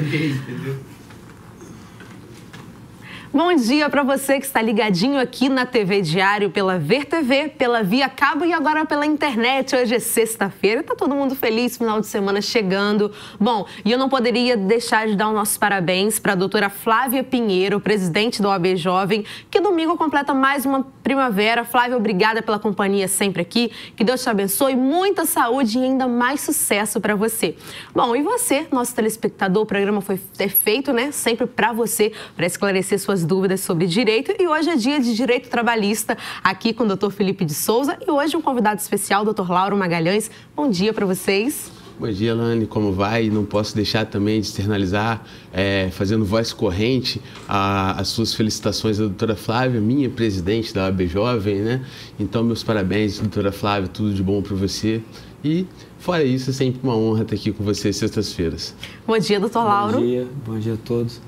entendeu? Bom dia para você que está ligadinho aqui na TV Diário, pela Ver TV, pela Via Cabo e agora pela internet. Hoje é sexta-feira, tá todo mundo feliz, final de semana chegando. Bom, e eu não poderia deixar de dar os nossos parabéns para a doutora Flávia Pinheiro, presidente da OAB Jovem, que domingo completa mais uma primavera. Flávia, obrigada pela companhia sempre aqui. Que Deus te abençoe, muita saúde e ainda mais sucesso para você. Bom, e você, nosso telespectador, o programa foi feito, né, sempre para você, para esclarecer suas dúvidas sobre direito, e hoje é dia de direito trabalhista aqui com o Dr. Felipe de Souza e hoje um convidado especial, Dr. Lauro Magalhães. Bom dia para vocês. Bom dia, Lani, como vai? Não posso deixar também de externalizar, fazendo voz corrente, as suas felicitações à doutora Flávia, minha presidente da OAB Jovem, né? Então, meus parabéns, doutora Flávia, tudo de bom para você. E, fora isso, é sempre uma honra estar aqui com você sextas-feiras. Bom dia, doutor Lauro. Bom dia a todos.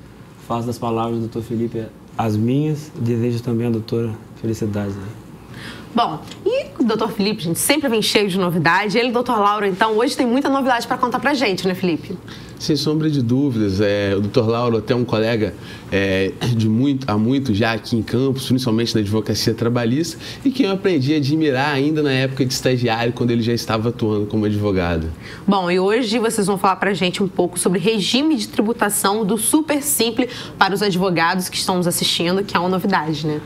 Faço das palavras do doutor Felipe as minhas, desejo também à doutora felicidades. Bom, e o doutor Felipe, gente, sempre vem cheio de novidade. Ele, doutor Lauro, então, hoje tem muita novidade para contar pra gente, né, Felipe? Sem sombra de dúvidas, o doutor Lauro até um colega há muito já aqui em Campos, principalmente na advocacia trabalhista, e que eu aprendi a admirar ainda na época de estagiário, quando ele já estava atuando como advogado. Bom, e hoje vocês vão falar pra gente um pouco sobre regime de tributação do Super Simples para os advogados que estão nos assistindo, que é uma novidade, né?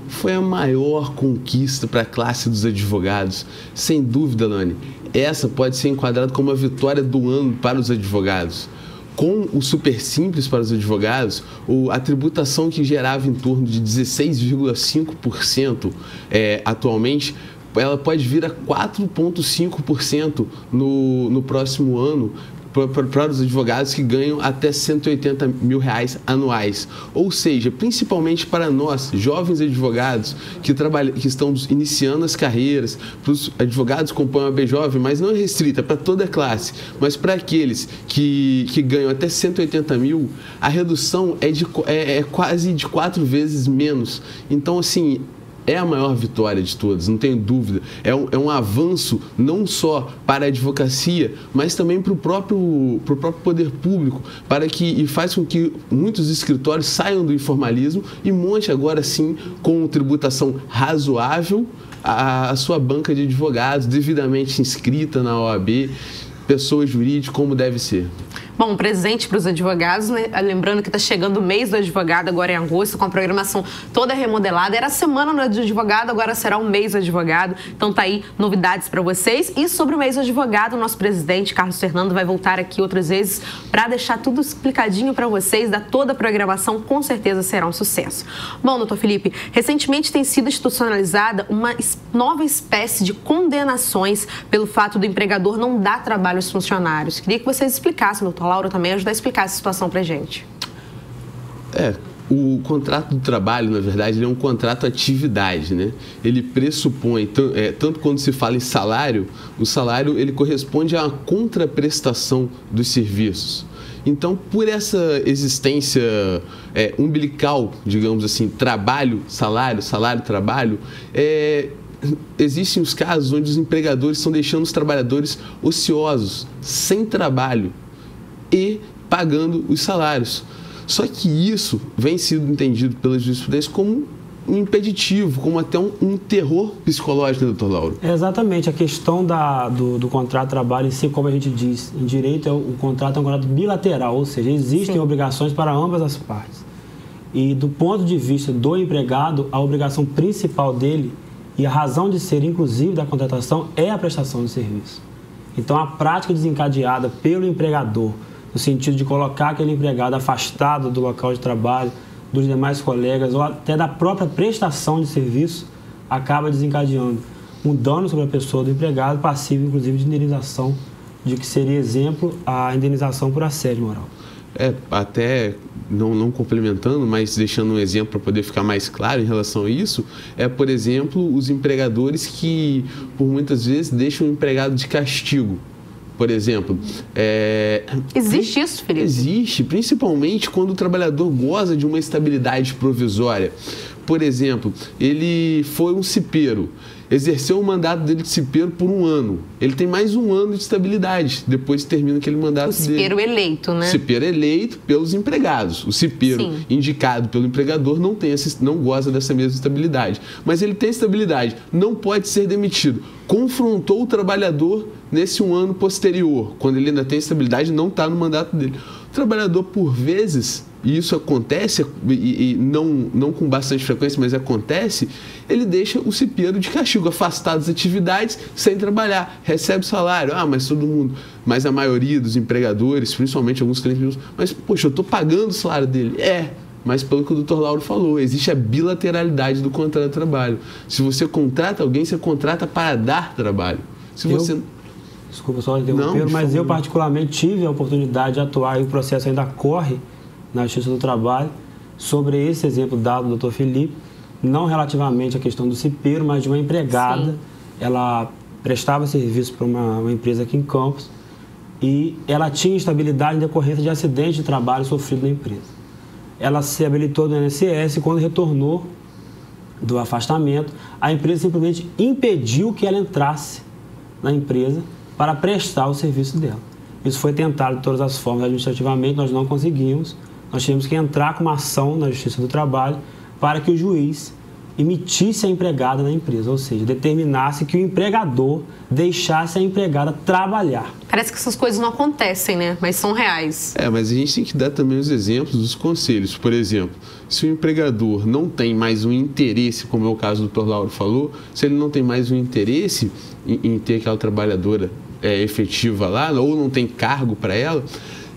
Foi a maior conquista para a classe dos advogados. Sem dúvida, Lani, essa pode ser enquadrada como a vitória do ano para os advogados. Com o Super Simples para os advogados, a tributação que gerava em torno de 16,5% atualmente, ela pode vir a 4,5% no próximo ano, para os advogados que ganham até R$180 mil anuais. Ou seja, principalmente para nós, jovens advogados que estão iniciando as carreiras, para os advogados que compõem a OAB Jovem, mas não é restrita para toda a classe, mas para aqueles que ganham até 180 mil, a redução é quase de 4 vezes menos. Então, assim, é a maior vitória de todas, não tenho dúvida. É um avanço não só para a advocacia, mas também para o próprio poder público, e faz com que muitos escritórios saiam do informalismo e monte agora sim, com tributação razoável, a sua banca de advogados devidamente inscrita na OAB, pessoa jurídica como deve ser. Bom, um presente para os advogados, né? Lembrando que está chegando o mês do advogado, agora em agosto, com a programação toda remodelada. Era a semana do advogado, agora será o mês do advogado. Então tá aí novidades para vocês. E sobre o mês do advogado, o nosso presidente, Carlos Fernando, vai voltar aqui outras vezes para deixar tudo explicadinho para vocês, dar toda a programação, com certeza será um sucesso. Bom, doutor Felipe, recentemente tem sido institucionalizada uma nova espécie de condenações pelo fato do empregador não dar trabalho aos funcionários. Queria que vocês explicassem, doutor Lauro, também ajudar a explicar essa situação para a gente. O contrato do trabalho, na verdade, ele é um contrato atividade, né? Ele pressupõe, tanto quando se fala em salário, o salário ele corresponde a uma contraprestação dos serviços. Então, por essa existência umbilical, digamos assim, trabalho, salário, salário, trabalho, existem os casos onde os empregadores estão deixando os trabalhadores ociosos, sem trabalho e pagando os salários. Só que isso vem sendo entendido pela jurisprudência como um impeditivo, como até um terror psicológico, né, doutor Lauro? Exatamente. A questão do contrato de trabalho em si, como a gente diz, em direito, o contrato é um contrato bilateral, ou seja, existem obrigações para ambas as partes. E do ponto de vista do empregado, a obrigação principal dele e a razão de ser, inclusive, da contratação é a prestação de serviço. Então, a prática desencadeada pelo empregador, no sentido de colocar aquele empregado afastado do local de trabalho, dos demais colegas ou até da própria prestação de serviço, acaba desencadeando um dano sobre a pessoa do empregado, passivo, inclusive, de indenização, de que seria exemplo a indenização por assédio moral. Até não complementando, mas deixando um exemplo para poder ficar mais claro em relação a isso, por exemplo, os empregadores que, por muitas vezes, deixam o empregado de castigo. Por exemplo... Existe isso, Felipe? Existe, principalmente quando o trabalhador goza de uma estabilidade provisória. Por exemplo, ele foi um cipeiro exerceu o mandato dele de cipeiro por 1 ano. Ele tem mais 1 ano de estabilidade, depois que termina aquele mandato dele. O cipeiro eleito, né? O cipeiro eleito pelos empregados. O cipeiro indicado pelo empregador não goza dessa mesma estabilidade. Mas ele tem estabilidade, não pode ser demitido. Confrontou o trabalhador nesse 1 ano posterior, quando ele ainda tem estabilidade, não está no mandato dele. O trabalhador, por vezes, e isso acontece, e não com bastante frequência, mas acontece, ele deixa o cipeiro de castigo, afastado das atividades, sem trabalhar, recebe salário, mas todo mundo, mas a maioria dos empregadores, principalmente alguns clientes, mas, poxa, eu estou pagando o salário dele. Mas pelo que o Dr. Lauro falou, existe a bilateralidade do contrato de trabalho. Se você contrata alguém, você contrata para dar trabalho. Se você... Desculpa só interromper, mas eu particularmente tive a oportunidade de atuar, e o processo ainda corre na Justiça do Trabalho, sobre esse exemplo dado do Dr. Felipe, não relativamente à questão do cipeiro, mas de uma empregada. Ela prestava serviço para uma empresa aqui em Campos e ela tinha instabilidade em decorrência de acidente de trabalho sofrido na empresa. Ela se habilitou no INSS e, quando retornou do afastamento, a empresa simplesmente impediu que ela entrasse na empresa para prestar o serviço dela. Isso foi tentado de todas as formas administrativamente, nós não conseguimos. Nós tivemos que entrar com uma ação na Justiça do Trabalho para que o juiz emitisse a empregada na empresa, ou seja, determinasse que o empregador deixasse a empregada trabalhar. Parece que essas coisas não acontecem, né? Mas são reais. Mas a gente tem que dar também os exemplos dos conselhos. Por exemplo, se o empregador não tem mais um interesse, como é o caso do Dr. Lauro falou, se ele não tem mais um interesse em ter aquela trabalhadora efetiva lá, ou não tem cargo para ela,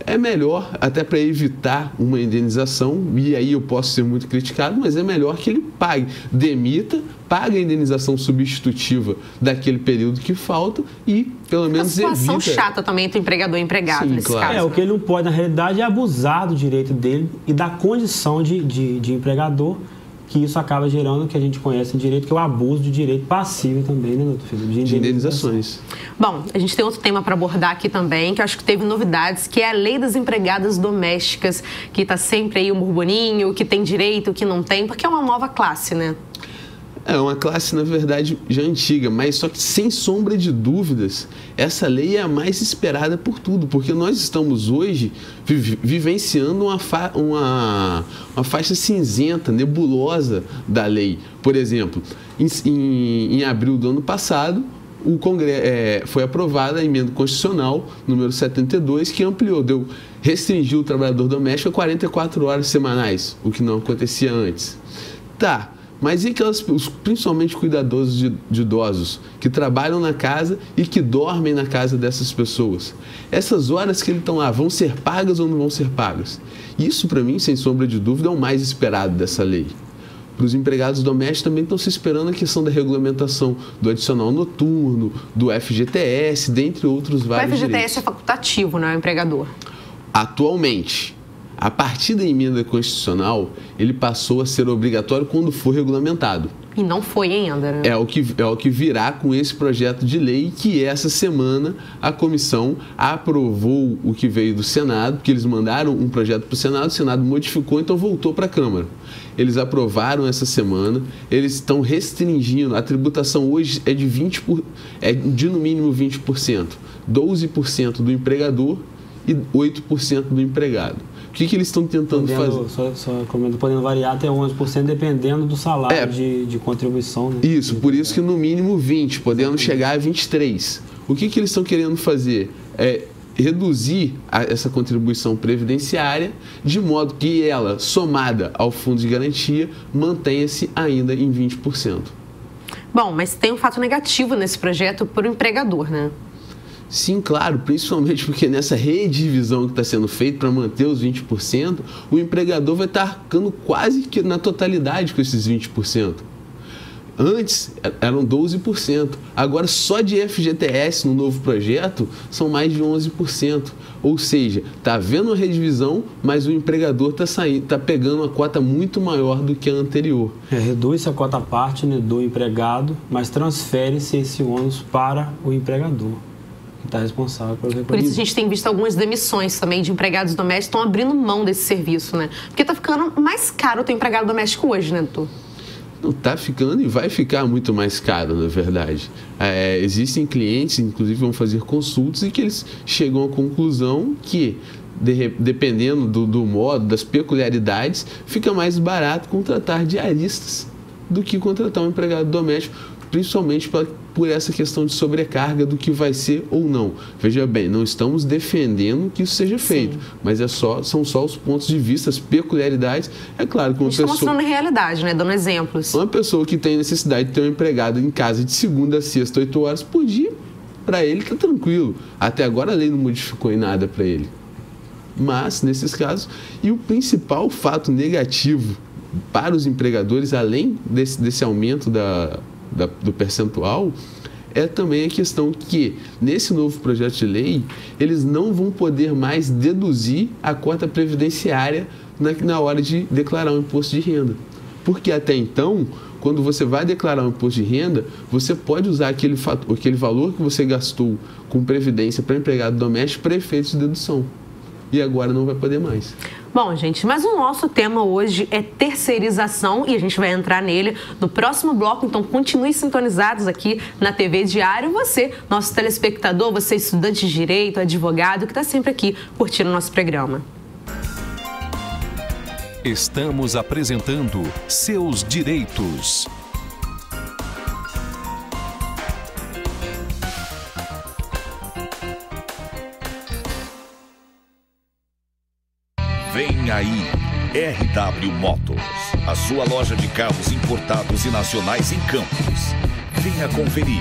é melhor, até para evitar uma indenização, e aí eu posso ser muito criticado, mas é melhor que ele pague, demita, pague a indenização substitutiva daquele período que falta e, pelo menos, evita... Uma situação chata também entre empregador e empregado, nesse caso. O que ele não pode, na realidade, é abusar do direito dele e da condição de empregador, que isso acaba gerando o que a gente conhece em direito, que é o abuso de direito passivo também, né, doutor Felipe? De indenizações. Bom, a gente tem outro tema para abordar aqui também, que eu acho que teve novidades, que é a Lei das Empregadas Domésticas, que está sempre aí um burburinho, que tem direito, que não tem, porque é uma nova classe, né? É uma classe, na verdade, já antiga, mas só que, sem sombra de dúvidas, essa lei é a mais esperada por tudo, porque nós estamos hoje vivenciando uma faixa cinzenta, nebulosa da lei. Por exemplo, em abril do ano passado, o Congresso, foi aprovada a emenda constitucional número 72, que restringiu o trabalhador doméstico a 44 horas semanais, o que não acontecia antes. Mas e aquelas, principalmente cuidadosos de idosos, que trabalham na casa e que dormem na casa dessas pessoas? Essas horas que eles estão lá, vão ser pagas ou não vão ser pagas? Isso, para mim, sem sombra de dúvida, é o mais esperado dessa lei. Para os empregados domésticos também estão se esperando a questão da regulamentação do adicional noturno, do FGTS, dentre outros vários direitos. O FGTS é facultativo, não é o empregador? Atualmente. A partir da emenda constitucional, ele passou a ser obrigatório quando for regulamentado. E não foi ainda, né? É o que virá com esse projeto de lei, que essa semana a comissão aprovou o que veio do Senado, porque eles mandaram um projeto para o Senado modificou, então voltou para a Câmara. Eles aprovaram essa semana, eles estão restringindo, a tributação hoje é de no mínimo 20%, 12% do empregador e 8% do empregado. O que eles estão tentando fazer? Só podendo variar até 11%, dependendo do salário de contribuição. Né? Isso, por isso que no mínimo 20%, podendo chegar a 23%. O que eles estão querendo fazer? É reduzir essa contribuição previdenciária, de modo que ela, somada ao fundo de garantia, mantenha-se ainda em 20%. Bom, mas tem um fato negativo nesse projeto para o empregador, né? Sim, claro, principalmente porque nessa redivisão que está sendo feita para manter os 20%, o empregador vai estar arcando quase que na totalidade com esses 20%. Antes eram 12%, agora só de FGTS no novo projeto são mais de 11%. Ou seja, está havendo uma redivisão, mas o empregador está pegando uma cota muito maior do que a anterior. Reduz-se a cota parte, né, do empregado, mas transfere-se esse ônus para o empregador. Está responsável pelo recolhimento. Por isso a gente tem visto algumas demissões também de empregados domésticos que estão abrindo mão desse serviço, né? Porque está ficando mais caro ter empregado doméstico hoje, né, doutor? Não, está ficando e vai ficar muito mais caro, na verdade. Existem clientes, inclusive, vão fazer consultas e que eles chegam à conclusão que, dependendo do modo, das peculiaridades, fica mais barato contratar diaristas do que contratar um empregado doméstico, principalmente por essa questão de sobrecarga do que vai ser ou não. Veja bem, não estamos defendendo que isso seja feito, mas são só os pontos de vista, as peculiaridades. É claro que uma pessoa... mostrando a realidade, né? Dando exemplos. Uma pessoa que tem necessidade de ter um empregado em casa de segunda a sexta, 8 horas por dia, para ele está tranquilo. Até agora a lei não modificou em nada para ele. Mas, nesses casos, e o principal fato negativo para os empregadores, além desse aumento do percentual, é também a questão que, nesse novo projeto de lei, eles não vão poder mais deduzir a cota previdenciária na hora de declarar o imposto de renda. Porque até então, quando você vai declarar um imposto de renda, você pode usar aquele valor que você gastou com previdência para empregado doméstico para efeitos de dedução. E agora não vai poder mais. Bom, gente, mas o nosso tema hoje é terceirização e a gente vai entrar nele no próximo bloco, então continue sintonizados aqui na TV Diário. Você, nosso telespectador, você estudante de direito, advogado, que está sempre aqui curtindo o nosso programa. Estamos apresentando Seus Direitos. Vem aí, RW Motors, a sua loja de carros importados e nacionais em Campos. Venha conferir.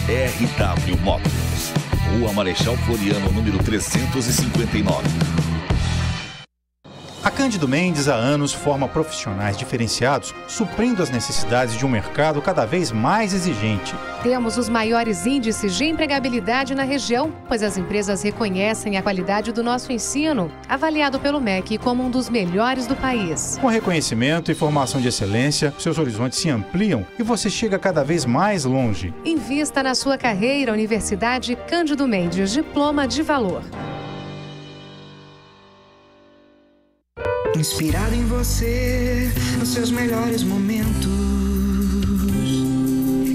RW Motors, Rua Marechal Floriano, número 359. A Cândido Mendes, há anos, forma profissionais diferenciados, suprindo as necessidades de um mercado cada vez mais exigente. Temos os maiores índices de empregabilidade na região, pois as empresas reconhecem a qualidade do nosso ensino, avaliado pelo MEC como um dos melhores do país. Com reconhecimento e formação de excelência, seus horizontes se ampliam e você chega cada vez mais longe. Invista na sua carreira, Universidade Cândido Mendes, diploma de valor. Inspirado em você, nos seus melhores momentos.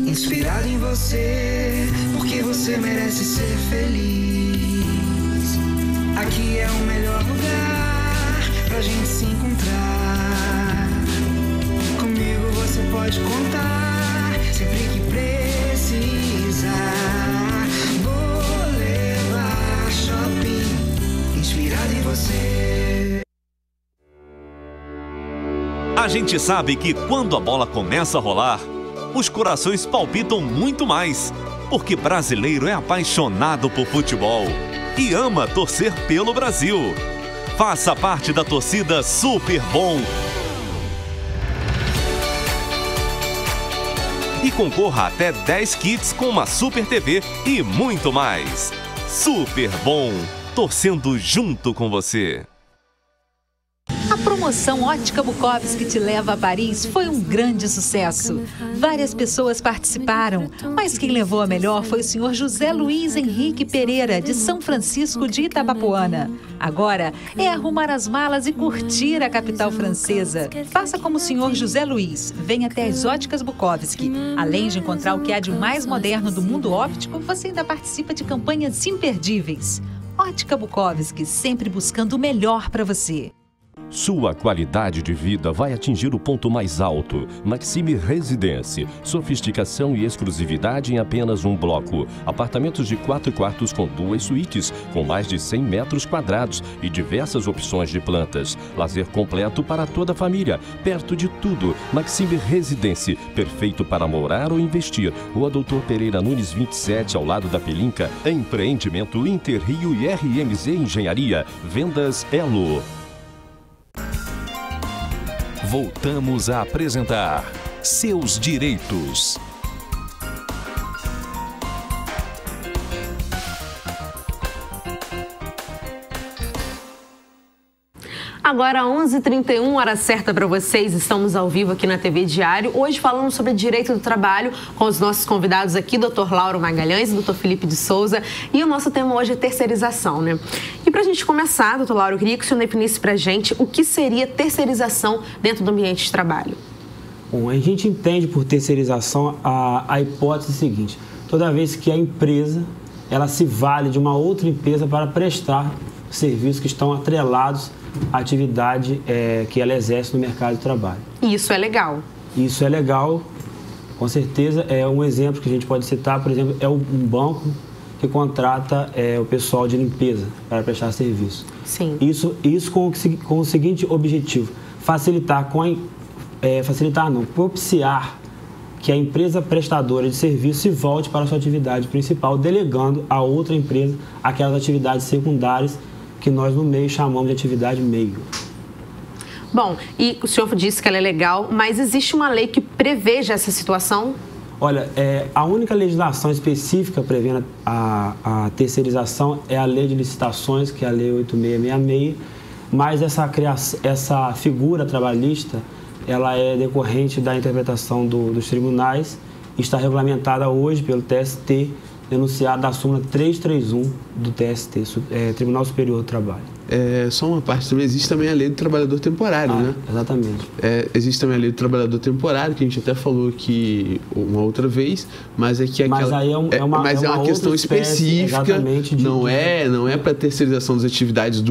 Inspirado em você, porque você merece ser feliz. Aqui é o melhor lugar pra gente se encontrar. Comigo você pode contar, sempre que precisar. Boulevard Shopping, inspirado em você. A gente sabe que quando a bola começa a rolar, os corações palpitam muito mais, porque brasileiro é apaixonado por futebol e ama torcer pelo Brasil. Faça parte da torcida Super Bom e concorra a até 10 kits com uma Super TV e muito mais. Super Bom, torcendo junto com você. A promoção Ótica Bukowski te leva a Paris foi um grande sucesso. Várias pessoas participaram, mas quem levou a melhor foi o senhor José Luiz Henrique Pereira, de São Francisco de Itabapoana. Agora é arrumar as malas e curtir a capital francesa. Faça como o senhor José Luiz, venha até as Óticas Bukowski. Além de encontrar o que há de mais moderno do mundo óptico, você ainda participa de campanhas imperdíveis. Ótica Bukowski, sempre buscando o melhor para você. Sua qualidade de vida vai atingir o ponto mais alto. Maxime Residence. Sofisticação e exclusividade em apenas um bloco. Apartamentos de 4 quartos com 2 suítes, com mais de 100 metros quadrados e diversas opções de plantas. Lazer completo para toda a família. Perto de tudo. Maxime Residence. Perfeito para morar ou investir. Rua Doutor Pereira Nunes 27, ao lado da Pelinca. Empreendimento Interrio e RMZ Engenharia. Vendas Elo. Voltamos a apresentar Seus Direitos. Agora, 11h31, hora certa para vocês. Estamos ao vivo aqui na TV Diário. Hoje falando sobre direito do trabalho com os nossos convidados aqui, Dr. Lauro Magalhães e Dr. Felipe de Souza. E o nosso tema hoje é terceirização, né? E para a gente começar, Dr. Lauro, eu queria que o senhor definisse para a gente o que seria terceirização dentro do ambiente de trabalho. Bom, a gente entende por terceirização a hipótese seguinte: toda vez que a empresa ela se vale de uma outra empresa para prestar serviços que estão atrelados à atividade que ela exerce no mercado de trabalho. E isso é legal? Isso é legal, com certeza. É um exemplo que a gente pode citar, por exemplo, é um banco que contrata o pessoal de limpeza para prestar serviço. Sim. Isso com o seguinte objetivo: propiciar que a empresa prestadora de serviço se volte para a sua atividade principal, delegando a outra empresa aquelas atividades secundárias que nós no meio chamamos de atividade meio. Bom, e o senhor disse que ela é legal, mas existe uma lei que preveja essa situação? Olha, a única legislação específica prevendo a terceirização é a Lei de Licitações, que é a Lei 8666, mas essa figura trabalhista, ela é decorrente da interpretação dos tribunais e está regulamentada hoje pelo TST, denunciado da súmula 331 do TST, Tribunal Superior do Trabalho. Só uma parte também, existe também a lei do trabalhador temporário, né? Exatamente. Existe também a lei do trabalhador temporário, que a gente até falou aqui uma outra vez, mas é que mas aí é uma questão específica, não é para terceirização das atividades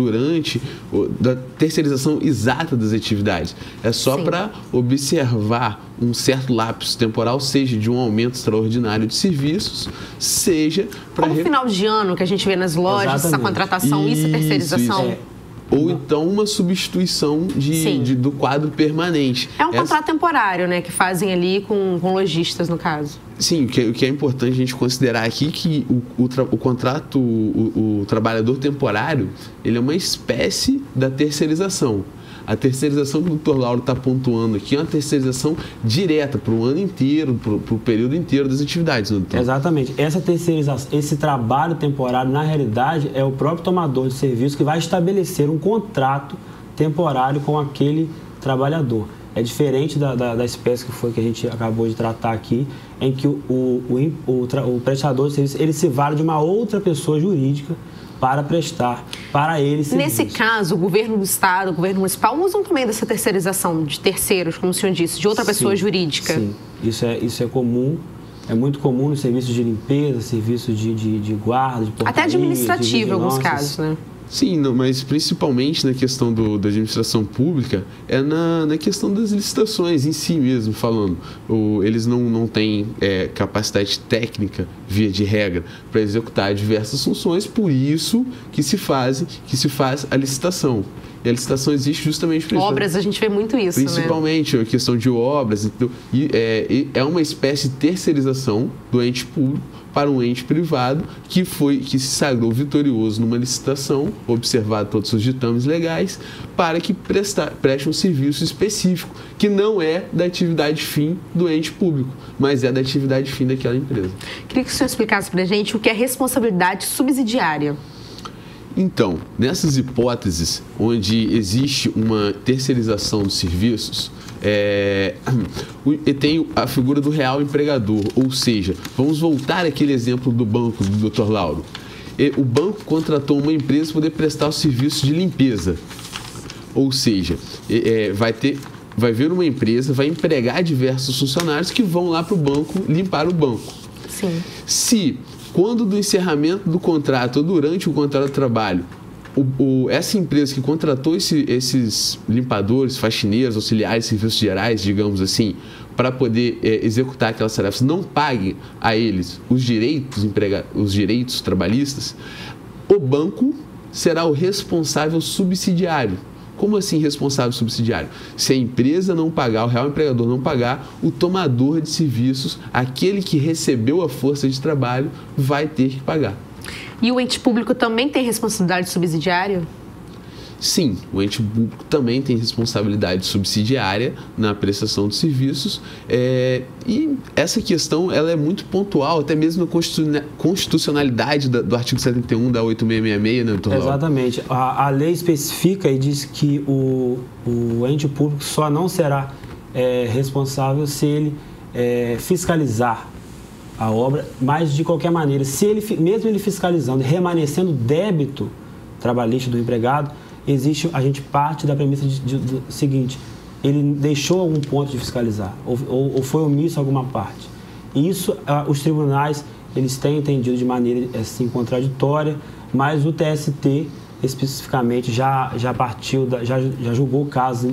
da terceirização exata das atividades. É só para observar um certo lapso temporal, seja de um aumento extraordinário de serviços, seja para... Como final de ano, que a gente vê nas lojas, essa contratação, isso é terceirização? Ou então uma substituição do quadro permanente. É um contrato temporário, né, que fazem ali com lojistas, no caso. Sim, o que é importante a gente considerar aqui que o contrato, o trabalhador temporário, ele é uma espécie da terceirização. A terceirização que o Dr. Lauro está pontuando aqui é uma terceirização direta para o ano inteiro, para o período inteiro das atividades, não é? Exatamente. Essa terceirização, esse trabalho temporário, na realidade, é o próprio tomador de serviço que vai estabelecer um contrato temporário com aquele trabalhador. É diferente da espécie que a gente acabou de tratar aqui, em que o prestador de serviço ele se vale de uma outra pessoa jurídica para prestar para ele serviço. Nesse caso, o governo do estado, o governo municipal usam também dessa terceirização de terceiros, como o senhor disse, de outra pessoa jurídica. Sim, isso é comum, é muito comum nos serviços de limpeza, serviços de guarda, de portaria, até administrativo em alguns casos, né? Sim, mas principalmente na questão da administração pública, é na questão das licitações em si mesmo, falando. Eles não têm capacidade técnica, via de regra, para executar diversas funções, por isso que se faz a licitação. E a licitação existe justamente por isso. Obras, a gente vê muito isso, principalmente, né? A questão de obras. Então, é uma espécie de terceirização do ente público para um ente privado que se sagrou vitorioso numa licitação, observado todos os ditames legais, para que preste um serviço específico, que não é da atividade fim do ente público, mas é da atividade fim daquela empresa. Queria que o senhor explicasse para a gente o que é responsabilidade subsidiária. Então, nessas hipóteses onde existe uma terceirização dos serviços, tem a figura do real empregador, ou seja, vamos voltar àquele exemplo do banco do Dr. Lauro. O banco contratou uma empresa para poder prestar o serviço de limpeza, ou seja, vai vir uma empresa, vai empregar diversos funcionários que vão lá para o banco limpar o banco. Sim. Se quando do encerramento do contrato ou durante o contrato de trabalho, essa empresa que contratou esses limpadores, faxineiros, auxiliares, serviços gerais, digamos assim, para poder executar aquelas tarefas, não pague a eles os direitos trabalhistas, o banco será o responsável subsidiário. Como assim responsável subsidiário? Se a empresa não pagar, o real empregador não pagar, o tomador de serviços, aquele que recebeu a força de trabalho, vai ter que pagar. E o ente público também tem responsabilidade subsidiária? Sim, o ente público também tem responsabilidade subsidiária na prestação de serviços e essa questão ela é muito pontual, até mesmo na constitucionalidade do artigo 71 da 8666, né, doutor Lauro? Exatamente. A lei especifica e diz que o ente público só não será responsável se ele fiscalizar a obra, mas de qualquer maneira, mesmo ele fiscalizando, remanescendo débito trabalhista do empregado, a gente parte da premissa do seguinte: ele deixou algum ponto de fiscalizar ou foi omisso em alguma parte. Isso, os tribunais, eles têm entendido de maneira assim, contraditória, mas o TST especificamente já julgou casos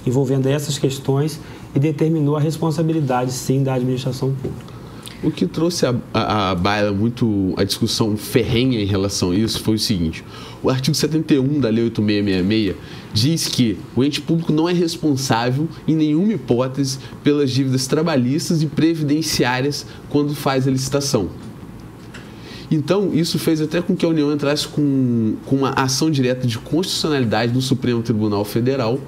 envolvendo essas questões e determinou a responsabilidade, sim, da administração pública. O que trouxe à baila muito a discussão ferrenha em relação a isso foi o seguinte: o artigo 71 da Lei 8666 diz que o ente público não é responsável, em nenhuma hipótese, pelas dívidas trabalhistas e previdenciárias quando faz a licitação. Então, isso fez até com que a União entrasse com uma ação direta de constitucionalidade no Supremo Tribunal Federal,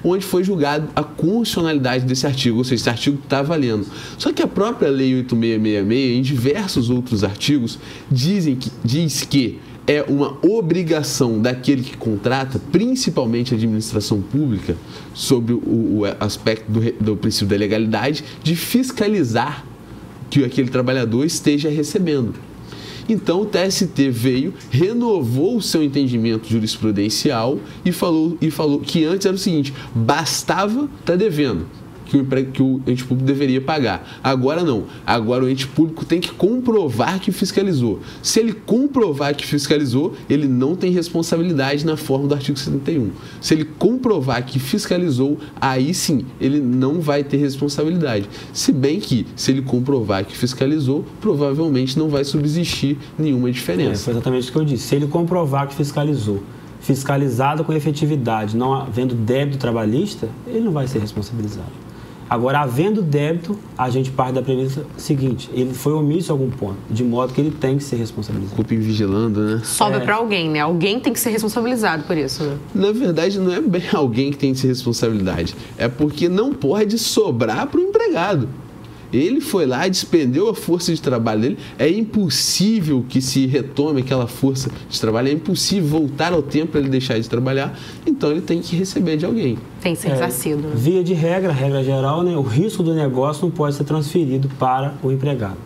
onde foi julgado a constitucionalidade desse artigo, ou seja, esse artigo está valendo. Só que a própria Lei 8666, em diversos outros artigos, diz que é uma obrigação daquele que contrata, principalmente a administração pública, sobre o aspecto do princípio da legalidade, de fiscalizar que aquele trabalhador esteja recebendo. Então, o TST veio, renovou o seu entendimento jurisprudencial e falou que antes era o seguinte: bastava estar devendo, que o ente público deveria pagar. Agora não. Agora o ente público tem que comprovar que fiscalizou. Se ele comprovar que fiscalizou, ele não tem responsabilidade na forma do artigo 71. Se ele comprovar que fiscalizou, aí sim, ele não vai ter responsabilidade. Se bem que, se ele comprovar que fiscalizou, provavelmente não vai subsistir nenhuma diferença. Foi exatamente o que eu disse. Se ele comprovar que fiscalizou, fiscalizado com efetividade, não havendo débito trabalhista, ele não vai ser responsabilizado. Agora, havendo débito, a gente parte da premissa seguinte: ele foi omisso em algum ponto, de modo que ele tem que ser responsabilizado. Culpa invigilando, né? Sobra para alguém, né? Alguém tem que ser responsabilizado por isso, né? Na verdade, não é bem alguém que tem que ser responsabilidade. É porque não pode sobrar para o empregado. Ele foi lá, despendeu a força de trabalho dele. É impossível que se retome aquela força de trabalho. É impossível voltar ao tempo para ele deixar de trabalhar. Então, ele tem que receber de alguém. Tem que ser ressarcido. Via de regra geral, né, o risco do negócio não pode ser transferido para o empregado.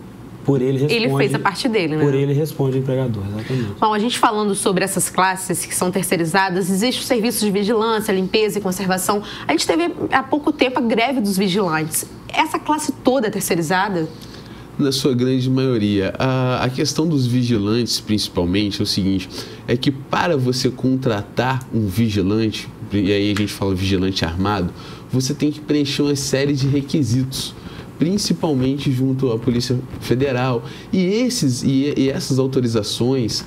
Por ele responde, ele fez a parte dele, né? Por ele responde o empregador, exatamente. Bom, a gente falando sobre essas classes que são terceirizadas, existe o serviço de vigilância, limpeza e conservação. A gente teve há pouco tempo a greve dos vigilantes. Essa classe toda é terceirizada? Na sua grande maioria. A questão dos vigilantes, principalmente, é o seguinte: é que para você contratar um vigilante, e aí a gente fala vigilante armado, você tem que preencher uma série de requisitos, principalmente junto à Polícia Federal. E essas autorizações,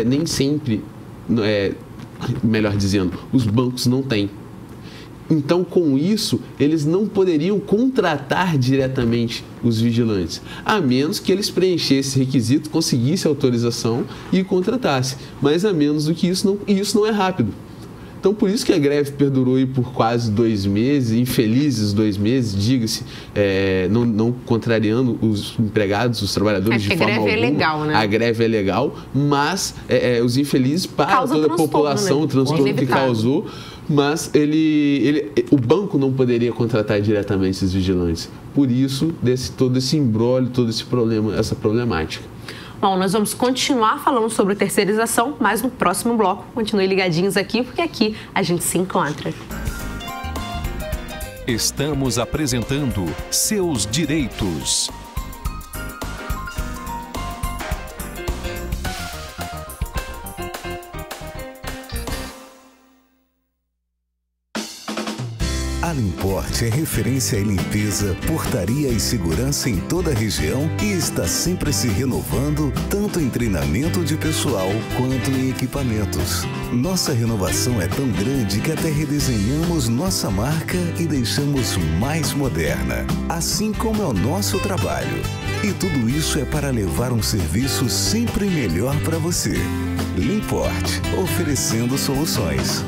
nem sempre, melhor dizendo, os bancos não têm. Então, com isso, eles não poderiam contratar diretamente os vigilantes, a menos que eles preenchessem esse requisito, conseguissem autorização e contratassem. Mas a menos do que isso, isso não é rápido. Então, por isso que a greve perdurou aí por quase 2 meses, infelizes 2 meses, diga-se, não contrariando os empregados, os trabalhadores de forma alguma. A greve é legal, né? A greve é legal, mas os infelizes para toda a população, né? O transtorno que causou, mas o banco não poderia contratar diretamente esses vigilantes. Por isso, todo esse imbróglio, todo esse problema, essa problemática. Bom, nós vamos continuar falando sobre terceirização, mas no próximo bloco. Continue ligadinhos aqui, porque aqui a gente se encontra. Estamos apresentando Seus Direitos. A Limport é referência em limpeza, portaria e segurança em toda a região e está sempre se renovando, tanto em treinamento de pessoal quanto em equipamentos. Nossa renovação é tão grande que até redesenhamos nossa marca e deixamos mais moderna, assim como é o nosso trabalho. E tudo isso é para levar um serviço sempre melhor para você. Limport, oferecendo soluções.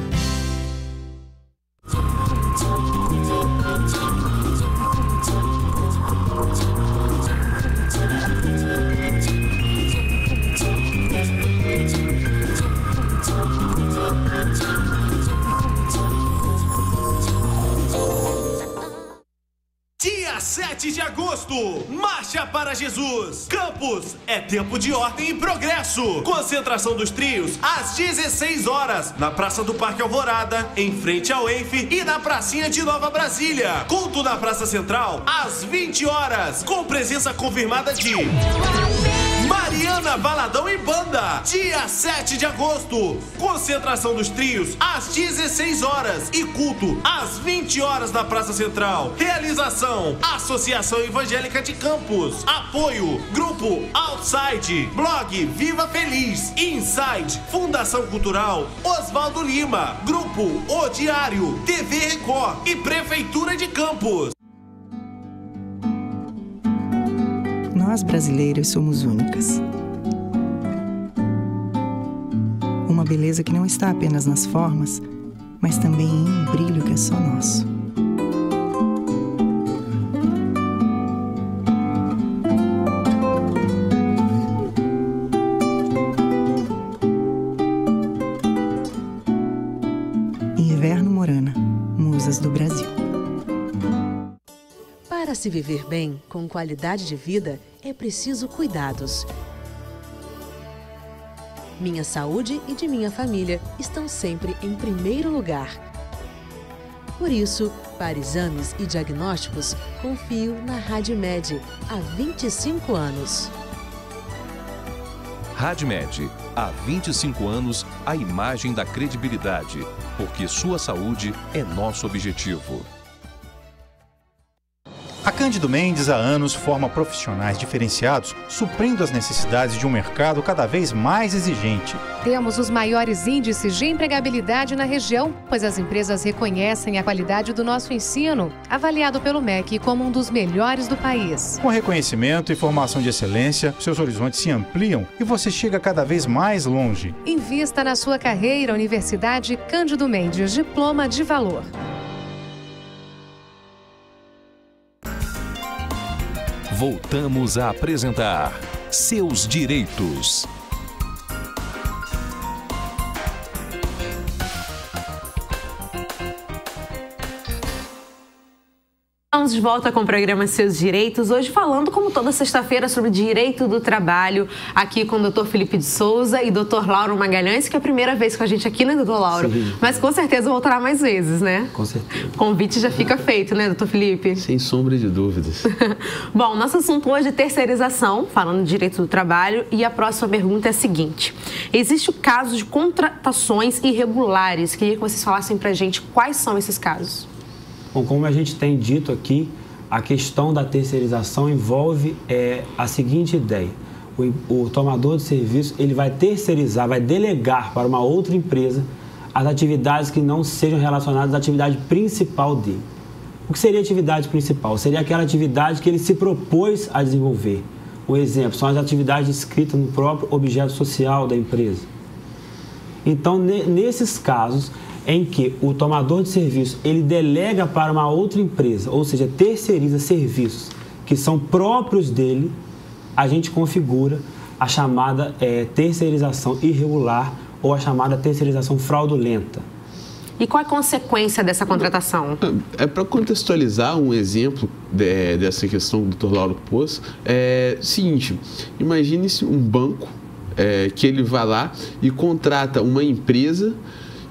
Dia 7 de agosto, agosto, Marcha para Jesus. Campos, é tempo de ordem e progresso. Concentração dos trios às 16 horas, na Praça do Parque Alvorada, em frente ao ENF e na Pracinha de Nova Brasília. Culto na Praça Central às 20 horas, com presença confirmada de Mariana Valadão e Banda, dia 7 de agosto. Concentração dos trios às 16 horas e culto às 20 horas na Praça Central. Realização: Associação Evangélica de Campos. Apoio: Grupo Outside, Blog Viva Feliz, Inside, Fundação Cultural Oswaldo Lima, Grupo O Diário, TV Record e Prefeitura de Campos. Nós brasileiras somos únicas. Uma beleza que não está apenas nas formas, mas também em um brilho que é só nosso. Inverno Morana, Musas do Brasil. Para se viver bem, com qualidade de vida, é preciso cuidados. Minha saúde e de minha família estão sempre em primeiro lugar. Por isso, para exames e diagnósticos, confio na RadMed há 25 anos. RadMed, há 25 anos, a imagem da credibilidade, porque sua saúde é nosso objetivo. A Cândido Mendes, há anos, forma profissionais diferenciados, suprindo as necessidades de um mercado cada vez mais exigente. Temos os maiores índices de empregabilidade na região, pois as empresas reconhecem a qualidade do nosso ensino, avaliado pelo MEC como um dos melhores do país. Com reconhecimento e formação de excelência, seus horizontes se ampliam e você chega cada vez mais longe. Invista na sua carreira, Universidade Cândido Mendes, diploma de valor. Voltamos a apresentar Seus Direitos. Estamos de volta com o programa Seus Direitos, hoje falando, como toda sexta-feira, sobre direito do trabalho, aqui com o Dr. Felipe de Souza e Dr. Lauro Magalhães, que é a primeira vez com a gente aqui, né, Dr. Lauro? Sim. Mas com certeza voltará mais vezes, né? Com certeza. O convite já fica feito, né, Dr. Felipe? Sem sombra de dúvidas. Bom, nosso assunto hoje é terceirização, falando de direito do trabalho, e a próxima pergunta é a seguinte: existe o caso de contratações irregulares? Queria que vocês falassem pra gente quais são esses casos. Bom, como a gente tem dito aqui, a questão da terceirização envolve a seguinte ideia. O tomador de serviço, ele vai terceirizar, vai delegar para uma outra empresa as atividades que não sejam relacionadas à atividade principal dele. O que seria a atividade principal? Seria aquela atividade que ele se propôs a desenvolver. Um exemplo, são as atividades descritas no próprio objeto social da empresa. Então, nesses casos em que o tomador de serviço ele delega para uma outra empresa, ou seja, terceiriza serviços que são próprios dele, a gente configura a chamada terceirização irregular ou a chamada terceirização fraudulenta. E qual é a consequência dessa contratação? Para contextualizar um exemplo dessa questão que o Dr. Lauro pôs, seguinte, imagine-se um banco que ele vai lá e contrata uma empresa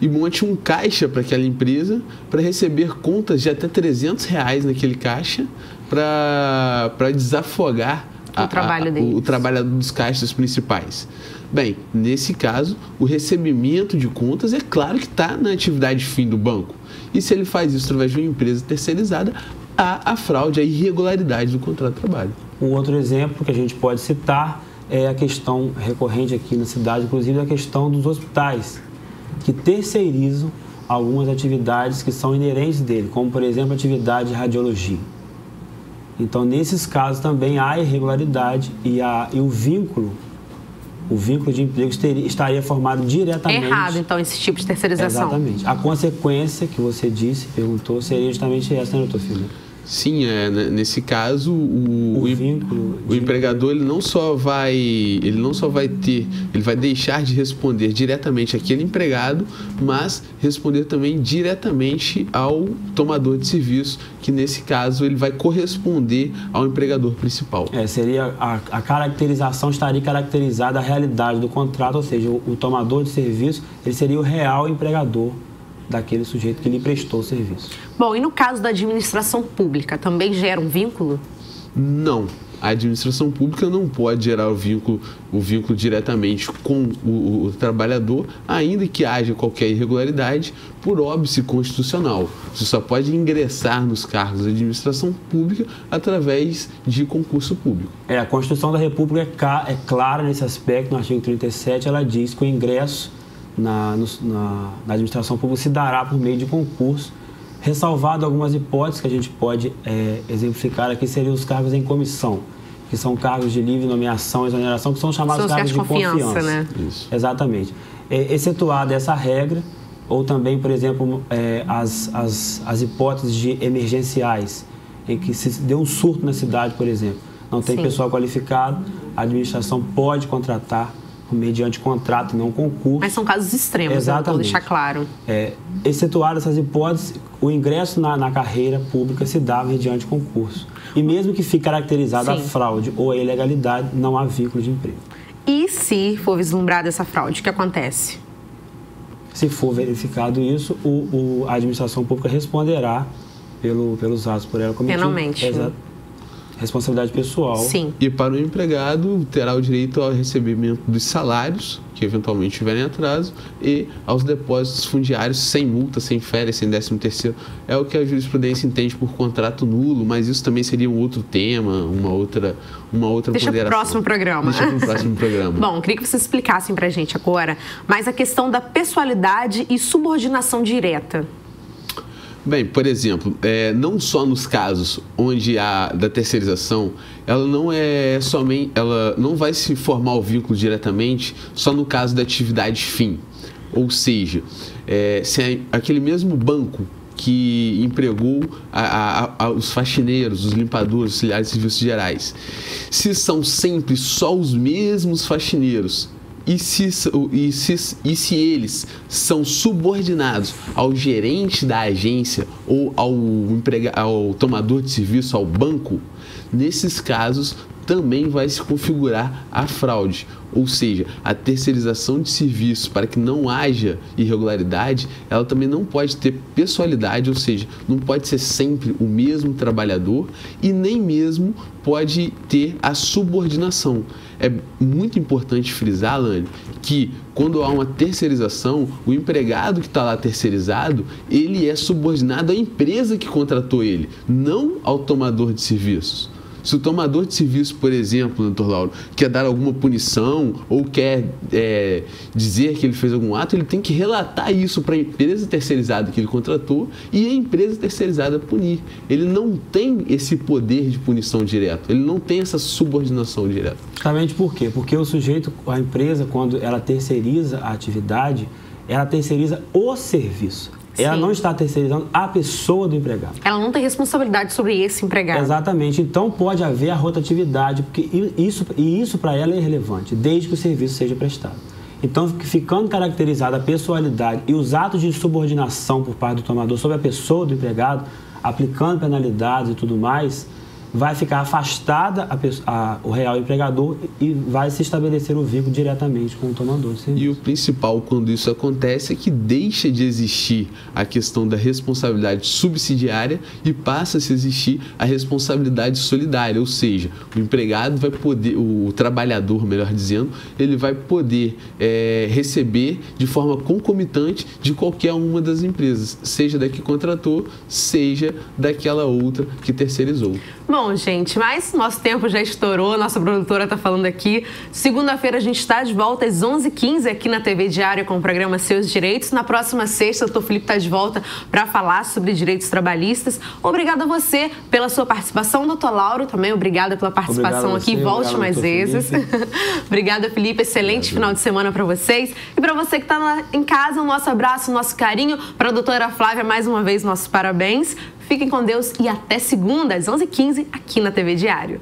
e monte um caixa para aquela empresa para receber contas de até R$300 naquele caixa para desafogar o trabalho dos caixas principais. Bem, nesse caso, o recebimento de contas é claro que está na atividade fim do banco. E se ele faz isso através de uma empresa terceirizada, há a fraude, a irregularidade do contrato de trabalho. Um outro exemplo que a gente pode citar é a questão recorrente aqui na cidade, inclusive a questão dos hospitais, que terceirizam algumas atividades que são inerentes dele, como, por exemplo, a atividade de radiologia. Então, nesses casos também há irregularidade e o vínculo de emprego estaria formado diretamente... É errado, então, esse tipo de terceirização. Exatamente. A consequência que você disse, perguntou, seria justamente essa, né, doutor Felipe? Sim, nesse caso o empregador ele vai deixar de responder diretamente àquele empregado, mas responder também diretamente ao tomador de serviço, que nesse caso ele vai corresponder ao empregador principal. Seria a caracterização, estaria caracterizada a realidade do contrato, ou seja, o tomador de serviço ele seria o real empregador daquele sujeito que lhe prestou o serviço. Bom, e no caso da administração pública, também gera um vínculo? Não. A administração pública não pode gerar o vínculo diretamente com o trabalhador, ainda que haja qualquer irregularidade, por óbice constitucional. Você só pode ingressar nos cargos da administração pública através de concurso público. A Constituição da República é clara nesse aspecto. No artigo 37, ela diz que o ingresso na administração pública se dará por meio de concurso, ressalvado algumas hipóteses que a gente pode exemplificar aqui, seriam os cargos em comissão, que são cargos de livre nomeação e exoneração, que são chamados cargos de confiança. Né? Isso. Exatamente. Excetuada essa regra, ou também, por exemplo, as hipóteses de emergenciais, em que se deu um surto na cidade, por exemplo, não tem pessoal qualificado, a administração pode contratar mediante contrato e não concurso. Mas são casos extremos, exatamente. Vou deixar claro. Excetuado essas hipóteses, o ingresso na carreira pública se dá mediante concurso. E mesmo que fique caracterizada a fraude ou a ilegalidade, não há vínculo de emprego. E se for vislumbrada essa fraude, o que acontece? Se for verificado isso, a administração pública responderá pelos atos por ela cometidos. Penalmente. Responsabilidade pessoal. Sim. E para o empregado, terá o direito ao recebimento dos salários, que eventualmente tiverem atraso, e aos depósitos fundiários sem multa, sem férias, sem 13º. É o que a jurisprudência entende por contrato nulo, mas isso também seria um outro tema, uma outra Deixa para o próximo programa. Deixa para o próximo programa. Bom, queria que vocês explicassem para a gente agora, mas a questão da pessoalidade e subordinação direta. Bem, por exemplo, não só nos casos onde da terceirização, ela não vai se formar o vínculo diretamente só no caso da atividade fim. Ou seja, se aquele mesmo banco que empregou os faxineiros, os limpadores, auxiliares de serviços gerais, se são sempre só os mesmos faxineiros, e se eles são subordinados ao gerente da agência ou ao tomador de serviço, ao banco, nesses casos também vai se configurar a fraude. Ou seja, a terceirização de serviços, para que não haja irregularidade, ela também não pode ter pessoalidade, ou seja, não pode ser sempre o mesmo trabalhador e nem mesmo pode ter a subordinação. É muito importante frisar, Lani, que quando há uma terceirização, o empregado que está lá terceirizado, ele é subordinado à empresa que contratou ele, não ao tomador de serviços. Se o tomador de serviço, por exemplo, doutor Lauro, quer dar alguma punição ou quer dizer que ele fez algum ato, ele tem que relatar isso para a empresa terceirizada que ele contratou e a empresa terceirizada punir. Ele não tem esse poder de punição direto, ele não tem essa subordinação direta. Justamente por quê? Porque o sujeito, a empresa, quando ela terceiriza a atividade, ela terceiriza o serviço. Ela não está terceirizando a pessoa do empregado. Ela não tem responsabilidade sobre esse empregado. Exatamente. Então, pode haver a rotatividade, porque isso para ela é irrelevante, desde que o serviço seja prestado. Então, ficando caracterizada a pessoalidade e os atos de subordinação por parte do tomador sobre a pessoa do empregado, aplicando penalidades e tudo mais, vai ficar afastada o real empregador e vai se estabelecer o vínculo diretamente com o tomador de serviço. E o principal, quando isso acontece, é que deixa de existir a questão da responsabilidade subsidiária e passa a se existir a responsabilidade solidária, ou seja, o empregado vai poder, o trabalhador, melhor dizendo, ele vai poder receber de forma concomitante de qualquer uma das empresas, seja da que contratou, seja daquela outra que terceirizou. Bom, gente, mas nosso tempo já estourou, nossa produtora está falando aqui. Segunda-feira a gente está de volta às 11h15 aqui na TV Diário com o programa Seus Direitos. Na próxima sexta, o Dr. Felipe está de volta para falar sobre direitos trabalhistas. Obrigada a você pela sua participação, doutor Lauro, também obrigada pela participação aqui. Volte mais vezes. Obrigada, Felipe. Excelente final de semana para vocês. E para você que está em casa, o nosso abraço, o nosso carinho. Para a doutora Flávia, mais uma vez, nossos parabéns. Fiquem com Deus e até segunda, às 11h15, aqui na TV Diário.